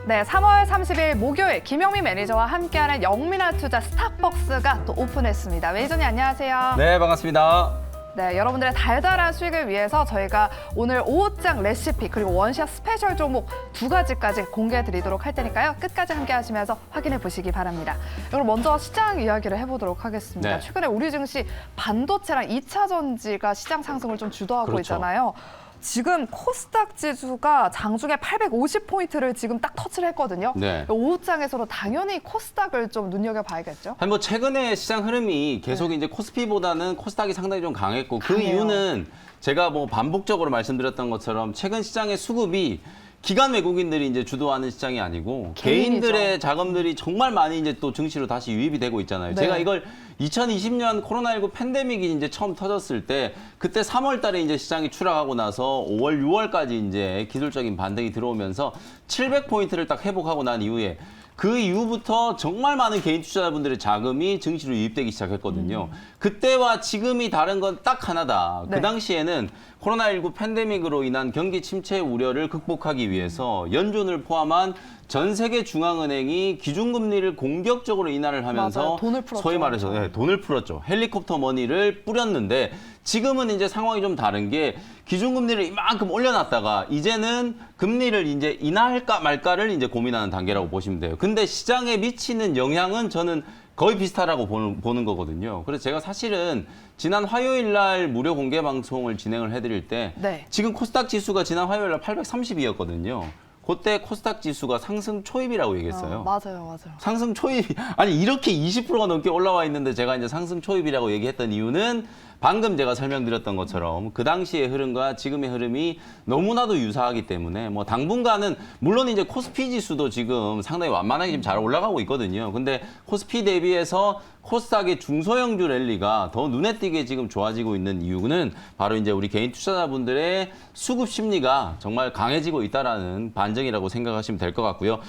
네, 3월 30일 목요일 김영민 매니저와 함께하는 영민한 투자 스타벅스가 또 오픈했습니다. 매니저님 안녕하세요. 네, 반갑습니다. 네, 여러분들의 달달한 수익을 위해서 저희가 오늘 오후장 레시피 그리고 원샷 스페셜 종목 두 가지까지 공개해 드리도록 할 테니까요. 끝까지 함께 하시면서 확인해 보시기 바랍니다. 그럼 먼저 시장 이야기를 해보도록 하겠습니다. 네. 최근에 우리 증시 반도체랑 2차 전지가 시장 상승을 좀 주도하고 그렇죠. 있잖아요. 지금 코스닥 지수가 장중에 850포인트를 지금 딱 터치를 했거든요. 네. 오후장에서도 당연히 코스닥을 좀 눈여겨봐야겠죠. 아니 뭐 최근에 시장 흐름이 계속 이제 코스피보다는 코스닥이 상당히 좀 강했고 그 강해요. 이유는 제가 뭐 반복적으로 말씀드렸던 것처럼 최근 시장의 수급이 기관 외국인들이 이제 주도하는 시장이 아니고 개인이죠. 개인들의 자금들이 정말 많이 이제 또 증시로 다시 유입이 되고 있잖아요. 네. 제가 이걸 2020년 코로나19 팬데믹이 이제 처음 터졌을 때 그때 3월 달에 이제 시장이 추락하고 나서 5월, 6월까지 이제 기술적인 반등이 들어오면서 700포인트를 딱 회복하고 난 이후에 그 이후부터 정말 많은 개인 투자자분들의 자금이 증시로 유입되기 시작했거든요. 그때와 지금이 다른 건 딱 하나다. 네. 그 당시에는 코로나19 팬데믹으로 인한 경기 침체 우려를 극복하기 위해서 연준을 포함한 전 세계 중앙은행이 기준금리를 공격적으로 인하를 하면서 맞아요. 돈을 풀었죠. 소위 말해서 돈을 풀었죠. 헬리콥터 머니를 뿌렸는데 지금은 이제 상황이 좀 다른 게 기준금리를 이만큼 올려놨다가 이제는 금리를 이제 인하할까 말까를 이제 고민하는 단계라고 보시면 돼요. 근데 시장에 미치는 영향은 저는 거의 비슷하다고 보는 거거든요. 그래서 제가 사실은 지난 화요일 날 무료 공개 방송을 진행을 해드릴 때 네. 지금 코스닥 지수가 지난 화요일 날 830이었거든요. 그때 코스닥 지수가 상승 초입이라고 얘기했어요. 맞아요. 상승 초입, 아니 이렇게 20%가 넘게 올라와 있는데 제가 이제 상승 초입이라고 얘기했던 이유는 방금 제가 설명드렸던 것처럼 그 당시의 흐름과 지금의 흐름이 너무나도 유사하기 때문에 뭐 당분간은 물론 이제 코스피 지수도 지금 상당히 완만하게 지금 잘 올라가고 있거든요. 근데 코스피 대비해서 코스닥의 중소형주 랠리가 더 눈에 띄게 지금 좋아지고 있는 이유는 바로 이제 우리 개인 투자자분들의 수급 심리가 정말 강해지고 있다라는 반증이라고 생각하시면 될 것 같고요.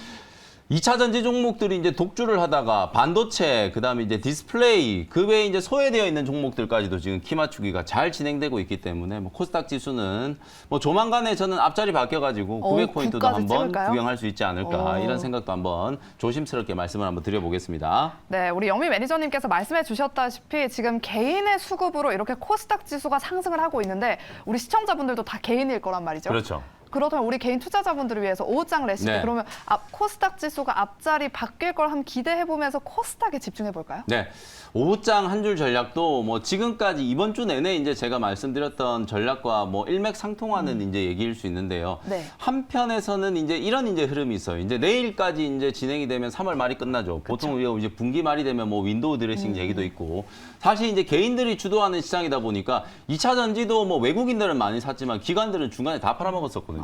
2차 전지 종목들이 이제 독주를 하다가 반도체, 그다음에 이제 디스플레이, 그 외에 이제 소외되어 있는 종목들까지도 지금 키 맞추기가 잘 진행되고 있기 때문에 뭐 코스닥 지수는 뭐 조만간에 저는 앞자리 바뀌어가지고 900포인트도 9까지 한번 찍을까요? 구경할 수 있지 않을까 이런 생각도 한번 조심스럽게 말씀을 한번 드려보겠습니다. 네, 우리 영미 매니저님께서 말씀해 주셨다시피 지금 개인의 수급으로 이렇게 코스닥 지수가 상승을 하고 있는데 우리 시청자분들도 다 개인일 거란 말이죠. 그렇죠. 그렇다면 우리 개인 투자자분들을 위해서 오후장 레시피 네. 그러면 코스닥 지수가 앞자리 바뀔 걸 한번 기대해 보면서 코스닥에 집중해 볼까요? 네. 오후장 한 줄 전략도 뭐 지금까지 이번 주 내내 이제 제가 말씀드렸던 전략과 뭐 일맥상통하는 이제 얘기일 수 있는데요. 네. 한편에서는 이제 이런 이제 흐름이 있어요. 이제 내일까지 이제 진행이 되면 3월 말이 끝나죠. 보통 우리가 이제 분기 말이 되면 뭐 윈도우 드레싱 얘기도 있고 사실 이제 개인들이 주도하는 시장이다 보니까 2차 전지도 뭐 외국인들은 많이 샀지만 기관들은 중간에 다 팔아먹었었거든요.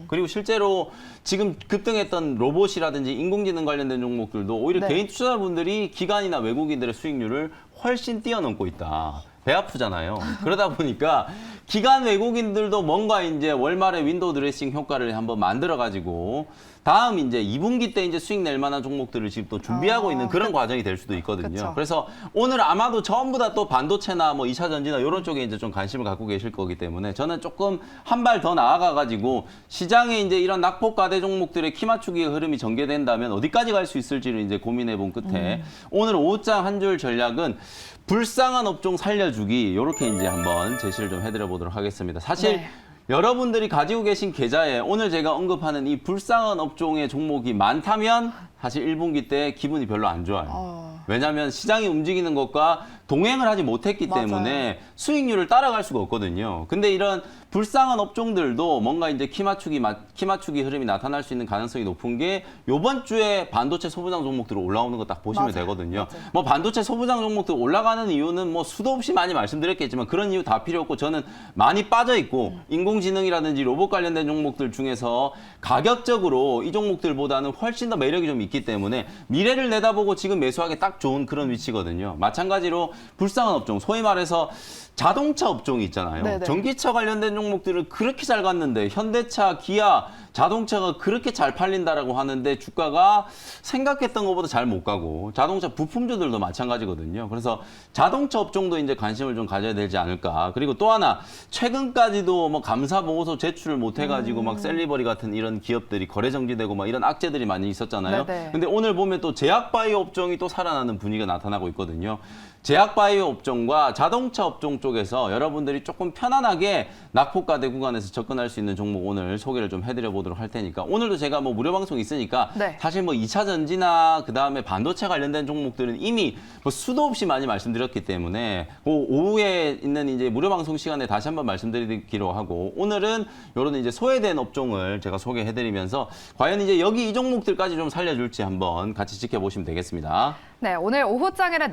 그리고 실제로 지금 급등했던 로봇이라든지 인공지능 관련된 종목들도 오히려 네. 개인 투자자분들이 기관이나 외국인들의 수익률을 훨씬 뛰어넘고 있다. 배 아프잖아요. 그러다 보니까 기관 외국인들도 뭔가 이제 월말에 윈도우 드레싱 효과를 한번 만들어가지고 다음 이제 2분기 때 이제 수익 낼 만한 종목들을 지금 또 준비하고 있는 그런 과정이 될 수도 있거든요. 그쵸. 그래서 오늘 아마도 전부 다 또 반도체나 뭐 2차 전지나 이런 쪽에 이제 좀 관심을 갖고 계실 거기 때문에 저는 조금 한 발 더 나아가가지고 시장에 이제 이런 낙폭과대 종목들의 키 맞추기 흐름이 전개된다면 어디까지 갈 수 있을지를 이제 고민해 본 끝에 오늘 오후장 한 줄 전략은 불쌍한 업종 살려주기 이렇게 이제 한번 제시를 좀 해드려 보도록 하겠습니다. 사실 네. 여러분들이 가지고 계신 계좌에 오늘 제가 언급하는 이 불쌍한 업종의 종목이 많다면 사실 1분기 때 기분이 별로 안 좋아요. 왜냐하면 시장이 움직이는 것과 동행을 하지 못했기 맞아요. 때문에 수익률을 따라갈 수가 없거든요. 근데 이런 불쌍한 업종들도 뭔가 이제 키 맞추기 흐름이 나타날 수 있는 가능성이 높은 게 이번 주에 반도체 소부장 종목들 올라오는 거 딱 보시면 되거든요. 뭐 반도체 소부장 종목들 올라가는 이유는 뭐 수도 없이 많이 말씀드렸겠지만 그런 이유 다 필요 없고 저는 많이 빠져 있고 인공지능이라든지 로봇 관련된 종목들 중에서 가격적으로 이 종목들보다는 훨씬 더 매력이 좀 있기 때문에 미래를 내다보고 지금 매수하기 딱 좋은 그런 위치거든요. 마찬가지로 불쌍한 업종, 소위 말해서 자동차 업종이 있잖아요. 네네. 전기차 관련된 종목들은 그렇게 잘 갔는데 현대차, 기아, 자동차가 그렇게 잘 팔린다라고 하는데 주가가 생각했던 것보다 잘 못 가고 자동차 부품주들도 마찬가지거든요. 그래서 자동차 업종도 이제 관심을 좀 가져야 되지 않을까. 그리고 또 하나 최근까지도 뭐 감사 보고서 제출을 못 해가지고 막 셀리버리 같은 이런 기업들이 거래 정지되고 막 이런 악재들이 많이 있었잖아요. 네네. 근데 오늘 보면 또 제약바이오 업종이 또 살아나는 분위기가 나타나고 있거든요. 제약바이오 업종과 자동차 업종 쪽에서 여러분들이 조금 편안하게 낙폭과대 구간에서 접근할 수 있는 종목 오늘 소개를 좀 해드려 보도록 할 테니까 오늘도 제가 뭐 무료 방송 있으니까 네. 사실 뭐 2차 전지나 그다음에 반도체 관련된 종목들은 이미 뭐 수도 없이 많이 말씀드렸기 때문에 그 오후에 있는 이제 무료 방송 시간에 다시 한번 말씀드리기로 하고 오늘은 이런 이제 소외된 업종을 제가 소개해드리면서 과연 이제 여기 이 종목들까지 좀 살려줄지 한번 같이 지켜보시면 되겠습니다. 네, 오늘 오후장에는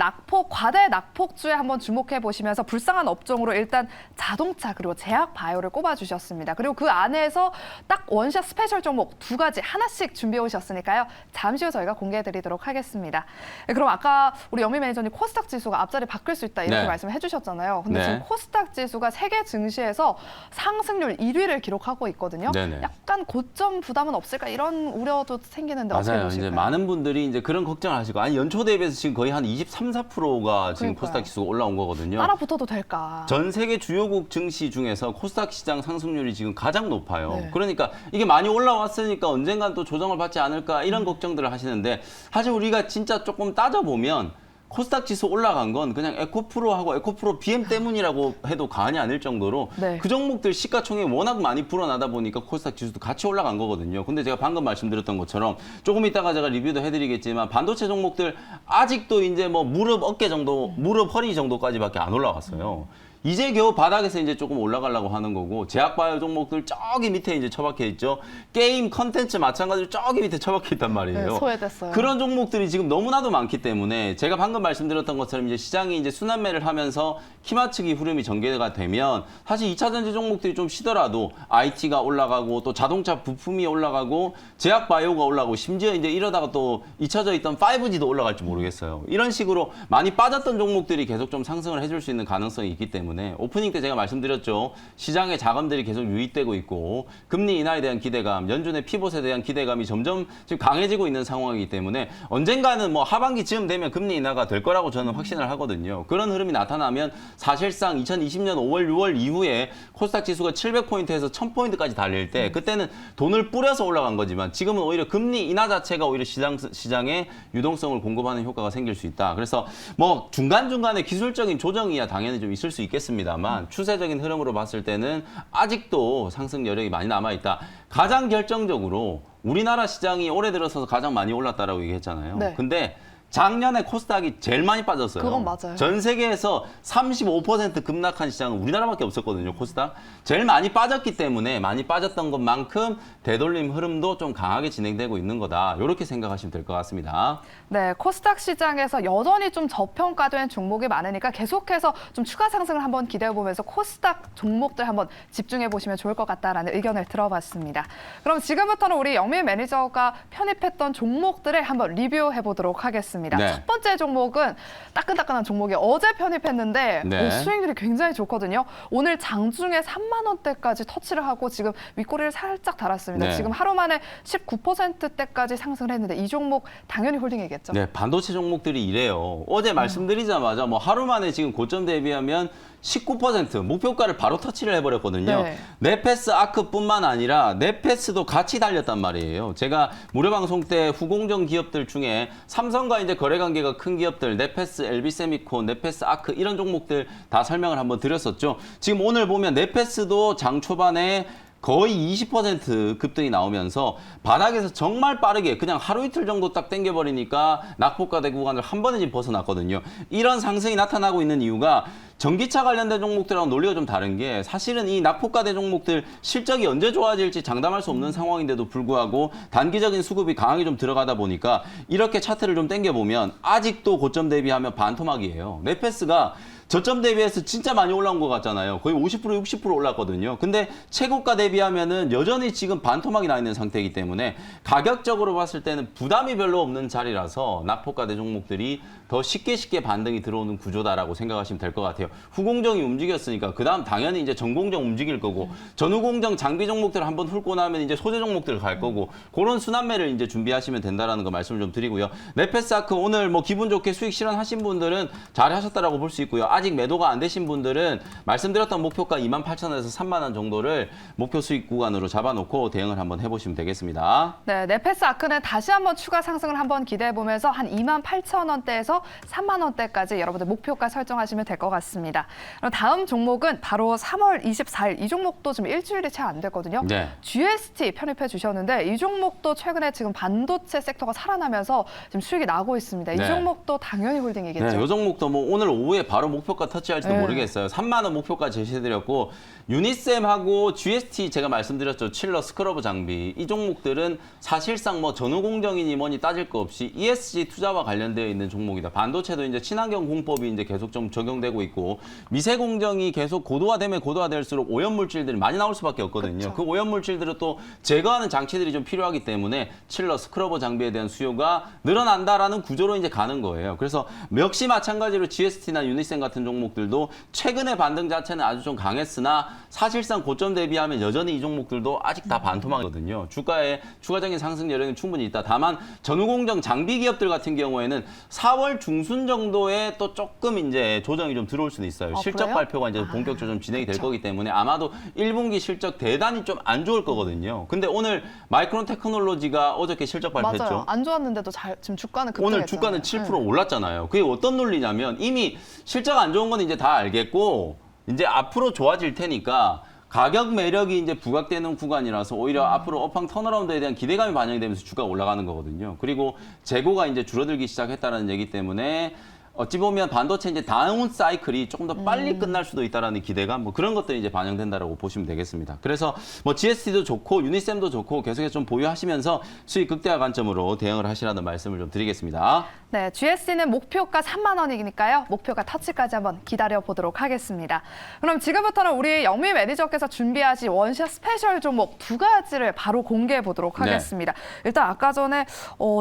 과대 낙폭주에 한번 주목해 보시면서 불쌍한 업종으로 일단 자동차 그리고 제약 바이오를 꼽아주셨습니다. 그리고 그 안에서 딱 원샷 스페셜 종목 두 가지 하나씩 준비해 오셨으니까요. 잠시 후 저희가 공개해 드리도록 하겠습니다. 네, 그럼 아까 우리 영미 매니저님 코스닥 지수가 앞자리 바뀔 수 있다 이렇게 네. 말씀해 주셨잖아요. 근데 네. 지금 코스닥 지수가 세계 증시에서 상승률 1위를 기록하고 있거든요. 네네. 약간 고점 부담은 없을까 이런 우려도 생기는데 어떻게 맞아요. 보실까요? 이제 많은 분들이 이제 그런 걱정을 하시고 아니 연초 대비해서 지금 거의 한 23, 4%가 지금 그러니까요. 코스닥 지수가 올라온 거거든요. 따라 붙어도 될까? 전 세계 주요국 증시 중에서 코스닥 시장 상승률이 지금 가장 높아요. 네. 그러니까 이게 많이 올라왔으니까 언젠간 또 조정을 받지 않을까 이런 걱정들을 하시는데 사실 우리가 진짜 조금 따져보면 코스닥 지수 올라간 건 그냥 에코프로하고 에코프로 BM 때문이라고 해도 과언이 아닐 정도로 네. 그 종목들 시가총액이 워낙 많이 불어나다 보니까 코스닥 지수도 같이 올라간 거거든요. 근데 제가 방금 말씀드렸던 것처럼 조금 이따가 제가 리뷰도 해드리겠지만 반도체 종목들 아직도 이제 뭐 무릎 어깨 정도, 무릎 허리 정도까지밖에 안 올라갔어요. 이제 겨우 바닥에서 이제 조금 올라가려고 하는 거고 제약바이오 종목들 저기 밑에 이제 처박혀 있죠. 게임 컨텐츠 마찬가지로 저기 밑에 처박혀 있단 말이에요. 네, 소외됐어요. 그런 종목들이 지금 너무나도 많기 때문에 제가 방금 말씀드렸던 것처럼 이제 시장이 이제 순환매를 하면서 키 맞추기 흐름이 전개가 되면 사실 2차 전지 종목들이 좀 쉬더라도 IT가 올라가고 또 자동차 부품이 올라가고 제약바이오가 올라가고 심지어 이제 이러다가 또 잊혀져 있던 5G도 올라갈지 모르겠어요. 이런 식으로 많이 빠졌던 종목들이 계속 좀 상승을 해줄 수 있는 가능성이 있기 때문에 오프닝 때 제가 말씀드렸죠. 시장의 자금들이 계속 유입되고 있고 금리 인하에 대한 기대감, 연준의 피봇에 대한 기대감이 점점 지금 강해지고 있는 상황이기 때문에 언젠가는 뭐 하반기쯤 되면 금리 인하가 될 거라고 저는 확신을 하거든요. 그런 흐름이 나타나면 사실상 2020년 5월, 6월 이후에 코스닥 지수가 700포인트에서 1000포인트까지 달릴 때 그때는 돈을 뿌려서 올라간 거지만 지금은 오히려 금리 인하 자체가 오히려 시장에 유동성을 공급하는 효과가 생길 수 있다. 그래서 뭐 중간중간에 기술적인 조정이야 당연히 좀 있을 수 있겠습니다만 추세적인 흐름으로 봤을 때는 아직도 상승 여력이 많이 남아있다. 가장 결정적으로 우리나라 시장이 올해 들어서 가장 많이 올랐다라고 얘기했잖아요. 네. 근데 작년에 코스닥이 제일 많이 빠졌어요. 그건 맞아요. 전 세계에서 35% 급락한 시장은 우리나라밖에 없었거든요, 코스닥. 제일 많이 빠졌기 때문에 많이 빠졌던 것만큼 되돌림 흐름도 좀 강하게 진행되고 있는 거다. 이렇게 생각하시면 될 것 같습니다. 네, 코스닥 시장에서 여전히 좀 저평가된 종목이 많으니까 계속해서 좀 추가 상승을 한번 기대해 보면서 코스닥 종목들 한번 집중해 보시면 좋을 것 같다라는 의견을 들어봤습니다. 그럼 지금부터는 우리 영민 매니저가 편입했던 종목들을 한번 리뷰해 보도록 하겠습니다. 네. 첫 번째 종목은 따끈따끈한 종목이 어제 편입했는데 네. 수익률이 굉장히 좋거든요. 오늘 장중에 3만 원대까지 터치를 하고 지금 윗꼬리를 살짝 달았습니다. 네. 지금 하루 만에 19%대까지 상승을 했는데 이 종목 당연히 홀딩이겠죠. 네, 반도체 종목들이 이래요. 어제 말씀드리자마자 뭐 하루 만에 지금 고점 대비하면 19% 목표가를 바로 터치를 해버렸거든요. 네. 네페스 아크뿐만 아니라 네페스도 같이 달렸단 말이에요. 제가 무료 방송 때 후공정 기업들 중에 삼성과 이제 거래 관계가 큰 기업들 네페스, LB세미콘, 네페스 아크 이런 종목들 다 설명을 한번 드렸었죠. 지금 오늘 보면 네페스도 장 초반에 거의 20% 급등이 나오면서 바닥에서 정말 빠르게 그냥 하루 이틀 정도 딱 당겨버리니까 낙폭과대 구간을 한 번에 지금 벗어났거든요. 이런 상승이 나타나고 있는 이유가 전기차 관련된 종목들하고 논리가 좀 다른 게 사실은 이 낙폭과대 종목들 실적이 언제 좋아질지 장담할 수 없는 상황인데도 불구하고 단기적인 수급이 강하게 좀 들어가다 보니까 이렇게 차트를 좀 당겨보면 아직도 고점 대비하면 반토막이에요. 네페스가 저점 대비해서 진짜 많이 올라온 것 같잖아요. 거의 50% 60% 올랐거든요. 근데 최고가 대비하면은 여전히 지금 반토막이 나 있는 상태이기 때문에 가격적으로 봤을 때는 부담이 별로 없는 자리라서 낙폭과대 종목들이 더 쉽게 반등이 들어오는 구조다라고 생각하시면 될 것 같아요. 후공정이 움직였으니까 그다음 당연히 이제 전공정 움직일 거고 전후공정 장비 종목들을 한번 훑고 나면 이제 소재 종목들 갈 거고 그런 순환매를 이제 준비하시면 된다라는 거 말씀을 좀 드리고요. 네페스아크 오늘 뭐 기분 좋게 수익 실현하신 분들은 잘 하셨다라고 볼 수 있고요. 아직 매도가 안 되신 분들은 말씀드렸던 목표가 28,000원에서 3만 원 정도를 목표 수익 구간으로 잡아놓고 대응을 한번 해보시면 되겠습니다. 네, 네페스아크는 다시 한번 추가 상승을 한번 기대해 보면서 한 28,000원대에서 3만 원대까지 여러분들 목표가 설정하시면 될 것 같습니다. 그럼 다음 종목은 바로 3월 24일 이 종목도 지금 일주일이 채 안 됐거든요. 네. GST 편입해 주셨는데 이 종목도 최근에 지금 반도체 섹터가 살아나면서 지금 수익이 나고 있습니다. 이 네. 종목도 당연히 홀딩이겠죠. 네, 이 종목도 뭐 오늘 오후에 바로 목표가 터치할지도 네. 모르겠어요. 3만 원 목표가 제시해드렸고 유니셈하고 GST 제가 말씀드렸죠. 칠러 스크러브 장비 이 종목들은 사실상 뭐 전후공정이니 뭐니 따질 거 없이 ESG 투자와 관련되어 있는 종목이다. 반도체도 이제 친환경 공법이 이제 계속 좀 적용되고 있고 미세 공정이 계속 고도화되면 고도화될수록 오염 물질들이 많이 나올 수밖에 없거든요. 그쵸. 그 오염 물질들을 또 제거하는 장치들이 좀 필요하기 때문에 칠러 스크러버 장비에 대한 수요가 늘어난다라는 구조로 이제 가는 거예요. 그래서 역시 마찬가지로 GST나 유니셈 같은 종목들도 최근의 반등 자체는 아주 좀 강했으나 사실상 고점 대비하면 여전히 이 종목들도 아직 다 반토막이거든요. 주가에 추가적인 상승 여력은 충분히 있다. 다만 전후공정 장비 기업들 같은 경우에는 4월 중순 정도에 또 조금 이제 조정이 좀 들어올 수도 있어요. 실적 그래요? 발표가 이제 본격적으로 좀 진행이 될 거기 때문에 아마도 1분기 실적 대단히 좀 안 좋을 거거든요. 근데 오늘 마이크론 테크놀로지가 어저께 실적 발표했죠. 맞아요. 안 좋았는데도 지금 주가는 급등했잖아요. 오늘 주가는 7% 네. 올랐잖아요. 그게 어떤 논리냐면 이미 실적 안 좋은 건 이제 다 알겠고 이제 앞으로 좋아질 테니까 가격 매력이 이제 부각되는 구간이라서 오히려 앞으로 업황 턴어라운드에 대한 기대감이 반영이 되면서 주가가 올라가는 거거든요. 그리고 재고가 이제 줄어들기 시작했다는 얘기 때문에 어찌 보면 반도체 이제 다운 사이클이 조금 더 빨리 끝날 수도 있다라는 기대감 뭐 그런 것들이 이제 반영된다라고 보시면 되겠습니다. 그래서 뭐 GST도 좋고 유니셈도 좋고 계속해서 좀 보유하시면서 수익 극대화 관점으로 대응을 하시라는 말씀을 좀 드리겠습니다. 네, GSC는 목표가 3만 원이니까요. 목표가 터치까지 한번 기다려 보도록 하겠습니다. 그럼 지금부터는 우리 영미 매니저께서 준비하신 원샷 스페셜 종목 두 가지를 바로 공개해 보도록 네. 하겠습니다. 일단 아까 전에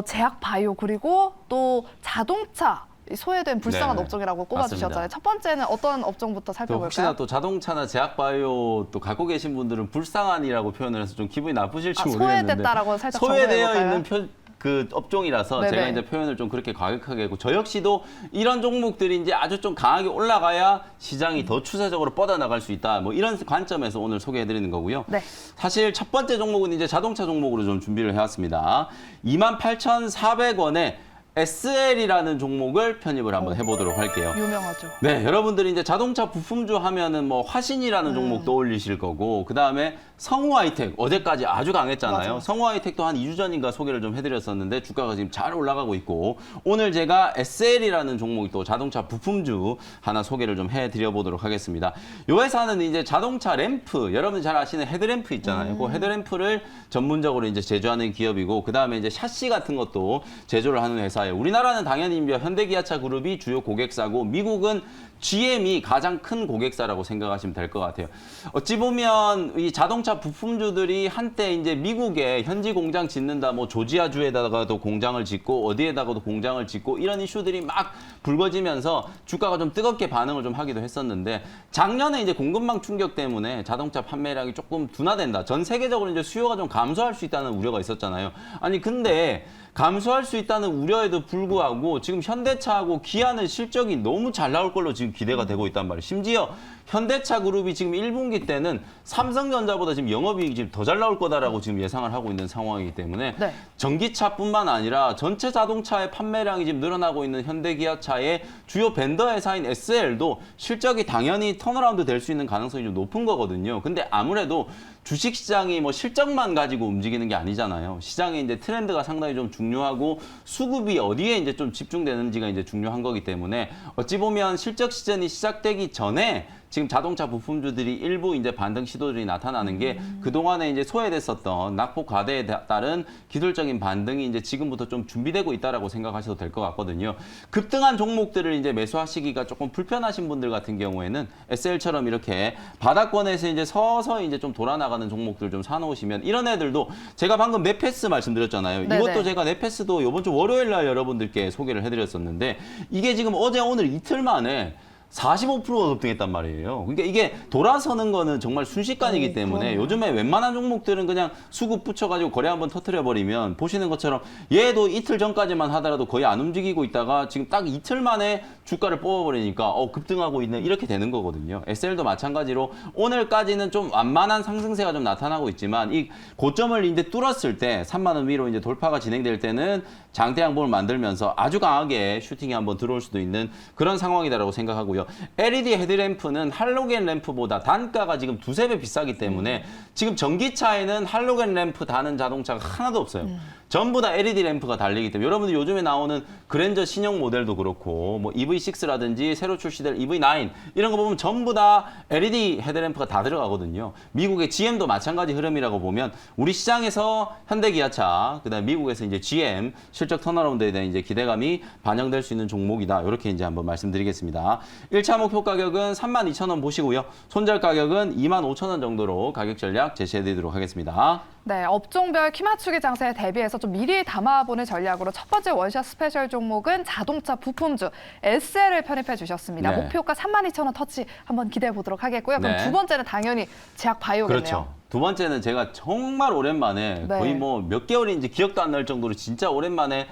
제약 바이오 그리고 또 자동차 소외된 불쌍한 네, 업종이라고 꼽아주셨잖아요. 맞습니다. 첫 번째는 어떤 업종부터 또 살펴볼까요? 혹시나 또 자동차나 제약바이오 또 갖고 계신 분들은 불쌍한이라고 표현을 해서 좀 기분이 나쁘실지 모르겠는데 소외됐다라고 살짝 소외되어 정리해볼까요? 있는 그 업종이라서 네네. 제가 이제 표현을 좀 그렇게 과격하게 했고 저 역시도 이런 종목들이 이제 아주 좀 강하게 올라가야 시장이 더 추세적으로 뻗어나갈 수 있다. 뭐 이런 관점에서 오늘 소개해드리는 거고요. 네. 사실 첫 번째 종목은 이제 자동차 종목으로 좀 준비를 해왔습니다. 28,400원에 SL이라는 종목을 편입을 한번 해보도록 할게요. 유명하죠. 네, 여러분들이 이제 자동차 부품주 하면은 뭐 화신이라는 종목 떠올리실 거고, 그 다음에 성우 하이텍 어제까지 아주 강했잖아요. 맞아요. 성우 하이텍도 한 2주 전인가 소개를 좀 해드렸었는데 주가가 지금 잘 올라가고 있고, 오늘 제가 SL이라는 종목이 또 자동차 부품주 하나 소개를 좀 해드려보도록 하겠습니다. 이 회사는 이제 자동차 램프, 여러분 잘 아시는 헤드램프 있잖아요. 그 헤드램프를 전문적으로 이제 제조하는 기업이고, 그 다음에 이제 샤시 같은 것도 제조를 하는 회사예요. 우리나라는 당연히 현대기아차 그룹이 주요 고객사고, 미국은 GM이 가장 큰 고객사라고 생각하시면 될 것 같아요. 어찌 보면 이 자동차 부품주들이 한때 이제 미국에 현지 공장 짓는다, 뭐 조지아주에다가도 공장을 짓고 어디에다가도 공장을 짓고 이런 이슈들이 막 불거지면서 주가가 좀 뜨겁게 반응을 좀 하기도 했었는데, 작년에 이제 공급망 충격 때문에 자동차 판매량이 조금 둔화된다. 전 세계적으로 이제 수요가 좀 감소할 수 있다는 우려가 있었잖아요. 아니 근데 감소할 수 있다는 우려에도 불구하고 지금 현대차하고 기아는 실적이 너무 잘 나올 걸로 지금 기대가 되고 있단 말이에요. 심지어 현대차 그룹이 지금 1분기 때는 삼성전자보다 지금 영업이익이 지금 더 잘 나올 거다라고 지금 예상을 하고 있는 상황이기 때문에 네. 전기차뿐만 아니라 전체 자동차의 판매량이 지금 늘어나고 있는 현대기아차의 주요 벤더 회사인 SL도 실적이 당연히 턴어라운드 될 수 있는 가능성이 좀 높은 거거든요. 근데 아무래도 주식시장이 뭐 실적만 가지고 움직이는 게 아니잖아요. 시장에 이제 트렌드가 상당히 좀 중요하고 수급이 어디에 이제 좀 집중되는지가 이제 중요한 거기 때문에 어찌 보면 실적 시즌이 시작되기 전에 지금 자동차 부품주들이 일부 이제 반등 시도들이 나타나는 게 그동안에 이제 소외됐었던 낙폭 과대에 따른 기술적인 반등이 이제 지금부터 좀 준비되고 있다라고 생각하셔도 될 것 같거든요. 급등한 종목들을 이제 매수하시기가 조금 불편하신 분들 같은 경우에는 SL처럼 이렇게 바닥권에서 이제 서서히 이제 좀 돌아나가는 종목들 좀 사놓으시면 이런 애들도 제가 방금 넷패스 말씀드렸잖아요. 네네. 이것도 제가 넷패스도 이번 주 월요일 날 여러분들께 소개를 해드렸었는데 이게 지금 어제 오늘 이틀 만에 45%가 급등했단 말이에요. 그러니까 이게 돌아서는 거는 정말 순식간이기 때문에 그럼요. 요즘에 웬만한 종목들은 그냥 수급 붙여가지고 거래 한번 터트려버리면 보시는 것처럼 얘도 이틀 전까지만 하더라도 거의 안 움직이고 있다가 지금 딱 이틀 만에 주가를 뽑아버리니까 급등하고 있는 이렇게 되는 거거든요. SL도 마찬가지로 오늘까지는 좀 완만한 상승세가 좀 나타나고 있지만 이 고점을 이제 뚫었을 때 3만 원 위로 이제 돌파가 진행될 때는 장대 양봉을 만들면서 아주 강하게 슈팅이 한번 들어올 수도 있는 그런 상황이다라고 생각하고요. LED 헤드램프는 할로겐 램프보다 단가가 지금 두세 배 비싸기 때문에 지금 전기차에는 할로겐 램프 다는 자동차가 하나도 없어요. 전부 다 LED 램프가 달리기 때문에 여러분들 요즘에 나오는 그랜저 신형 모델도 그렇고 뭐 EV6라든지 새로 출시될 EV9 이런 거 보면 전부 다 LED 헤드램프가 다 들어가거든요. 미국의 GM도 마찬가지 흐름이라고 보면 우리 시장에서 현대기아차 그다음 미국에서 이제 GM 실적 턴어라운드에 대한 이제 기대감이 반영될 수 있는 종목이다. 이렇게 이제 한번 말씀드리겠습니다. 1차 목표 가격은 32,000원 보시고요. 손절 가격은 25,000원 정도로 가격 전략 제시해드리도록 하겠습니다. 네, 업종별 키 맞추기 장세에 대비해서 좀 미리 담아보는 전략으로 첫 번째 원샷 스페셜 종목은 자동차 부품주 SL을 편입해 주셨습니다. 네. 목표가 32,000원 터치 한번 기대해 보도록 하겠고요. 그럼 네. 두 번째는 당연히 제약 바이오겠네요. 그렇죠. 두 번째는 제가 정말 오랜만에 네. 거의 뭐 몇 개월인지 기억도 안 날 정도로 진짜 오랜만에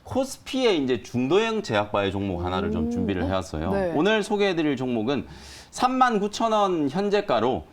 코스피의 이제 중도형 제약바이오 종목 하나를 좀 준비를 해왔어요. 네. 오늘 소개해드릴 종목은 39,000원 현재가로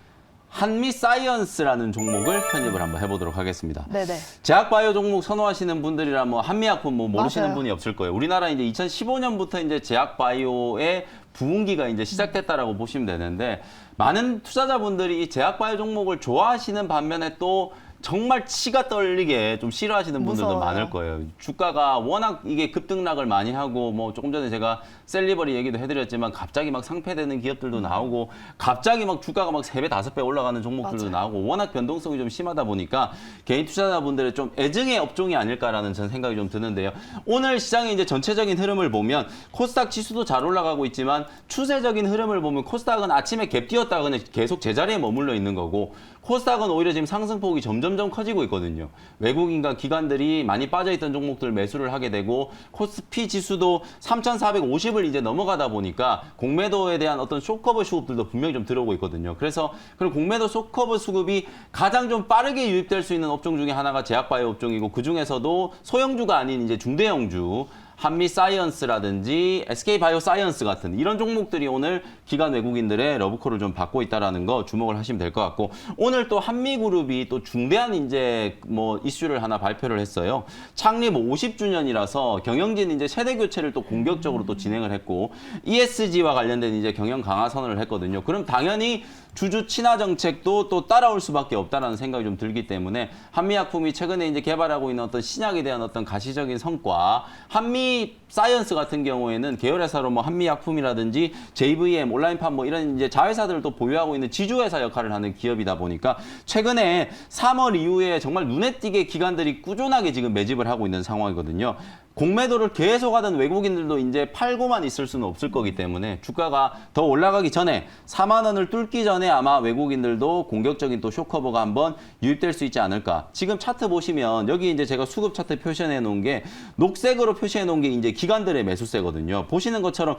한미사이언스라는 종목을 편입을 한번 해보도록 하겠습니다. 네네. 제약바이오 종목 선호하시는 분들이라 뭐 한미약품 뭐 모르시는 맞아요. 분이 없을 거예요. 우리나라 이제 2015년부터 이제 제약바이오의 부흥기가 이제 시작됐다라고 보시면 되는데 많은 투자자분들이 이 제약바이오 종목을 좋아하시는 반면에 또 정말 치가 떨리게 좀 싫어하시는 분들도 무서워요. 많을 거예요. 주가가 워낙 이게 급등락을 많이 하고 뭐 조금 전에 제가 셀리버리 얘기도 해드렸지만 갑자기 막 상폐되는 기업들도 나오고 갑자기 막 주가가 막 3배, 5배 올라가는 종목들도 맞아요. 나오고 워낙 변동성이 좀 심하다 보니까 개인 투자자분들의 좀 애증의 업종이 아닐까라는 전 생각이 좀 드는데요. 오늘 시장의 이제 전체적인 흐름을 보면 코스닥 지수도 잘 올라가고 있지만 추세적인 흐름을 보면 코스닥은 아침에 갭 뛰었다가 그냥 계속 제자리에 머물러 있는 거고 코스닥은 오히려 지금 상승폭이 점점 커지고 있거든요. 외국인과 기관들이 많이 빠져있던 종목들 매수를 하게 되고 코스피 지수도 3,450을 이제 넘어가다 보니까 공매도에 대한 어떤 쇼커버 수급들도 분명히 좀 들어오고 있거든요. 그래서 그런 공매도 쇼커버 수급이 가장 좀 빠르게 유입될 수 있는 업종 중에 하나가 제약바이오 업종이고 그 중에서도 소형주가 아닌 이제 중대형주 한미사이언스라든지 SK바이오사이언스 같은 이런 종목들이 오늘 기관 외국인들의 러브콜을 좀 받고 있다라는 거 주목을 하시면 될 것 같고 오늘 또 한미그룹이 또 중대한 이제 뭐 이슈를 하나 발표를 했어요. 창립 50주년이라서 경영진 이제 세대 교체를 또 공격적으로 또 진행을 했고 ESG와 관련된 이제 경영 강화 선언을 했거든요. 그럼 당연히 주주 친화 정책도 또 따라올 수밖에 없다라는 생각이 좀 들기 때문에 한미약품이 최근에 이제 개발하고 있는 어떤 신약에 대한 어떤 가시적인 성과, 한미 사이언스 같은 경우에는 계열회사로 뭐 한미약품이라든지 JVM, 온라인판 뭐 이런 이제 자회사들을 또 보유하고 있는 지주회사 역할을 하는 기업이다 보니까 최근에 3월 이후에 정말 눈에 띄게 기관들이 꾸준하게 지금 매집을 하고 있는 상황이거든요. 공매도를 계속하던 외국인들도 이제 팔고만 있을 수는 없을 거기 때문에 주가가 더 올라가기 전에 4만 원을 뚫기 전에 아마 외국인들도 공격적인 또 쇼커버가 한번 유입될 수 있지 않을까. 지금 차트 보시면 여기 이제 제가 수급 차트 표시해 놓은 게 녹색으로 표시해 놓은 게 이제 기관들의 매수세거든요. 보시는 것처럼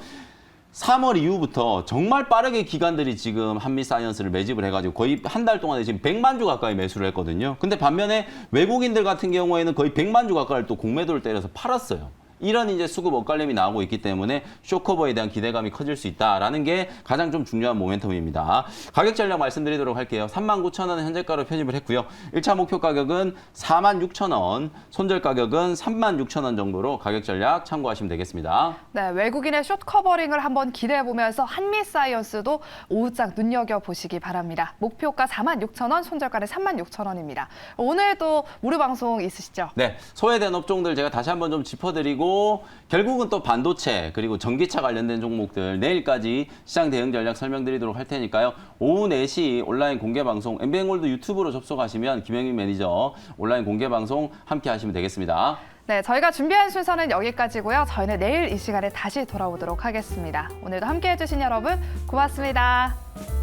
3월 이후부터 정말 빠르게 기관들이 지금 한미사이언스를 매집을 해가지고 거의 한 달 동안에 지금 100만 주 가까이 매수를 했거든요. 근데 반면에 외국인들 같은 경우에는 거의 100만 주 가까이 또 공매도를 때려서 팔았어요. 이런 이제 수급 엇갈림이 나오고 있기 때문에 쇼커버에 대한 기대감이 커질 수 있다라는 게 가장 좀 중요한 모멘텀입니다. 가격 전략 말씀드리도록 할게요. 39,000원 현재가로 편입을 했고요. 1차 목표 가격은 46,000원, 손절 가격은 36,000원 정도로 가격 전략 참고하시면 되겠습니다. 네, 외국인의 숏 커버링을 한번 기대해보면서 한미사이언스도 오후장 눈여겨보시기 바랍니다. 목표가 46,000원, 손절가는 36,000원입니다. 오늘도 무료 방송 있으시죠? 네, 소외된 업종들 제가 다시 한번 좀 짚어드리고 그리고 결국은 또 반도체 그리고 전기차 관련된 종목들 내일까지 시장 대응 전략 설명드리도록 할 테니까요. 오후 4시 온라인 공개 방송 MBN골드 유튜브로 접속하시면 김영민 매니저 온라인 공개 방송 함께 하시면 되겠습니다. 네, 저희가 준비한 순서는 여기까지고요. 저희는 내일 이 시간에 다시 돌아오도록 하겠습니다. 오늘도 함께해 주신 여러분 고맙습니다.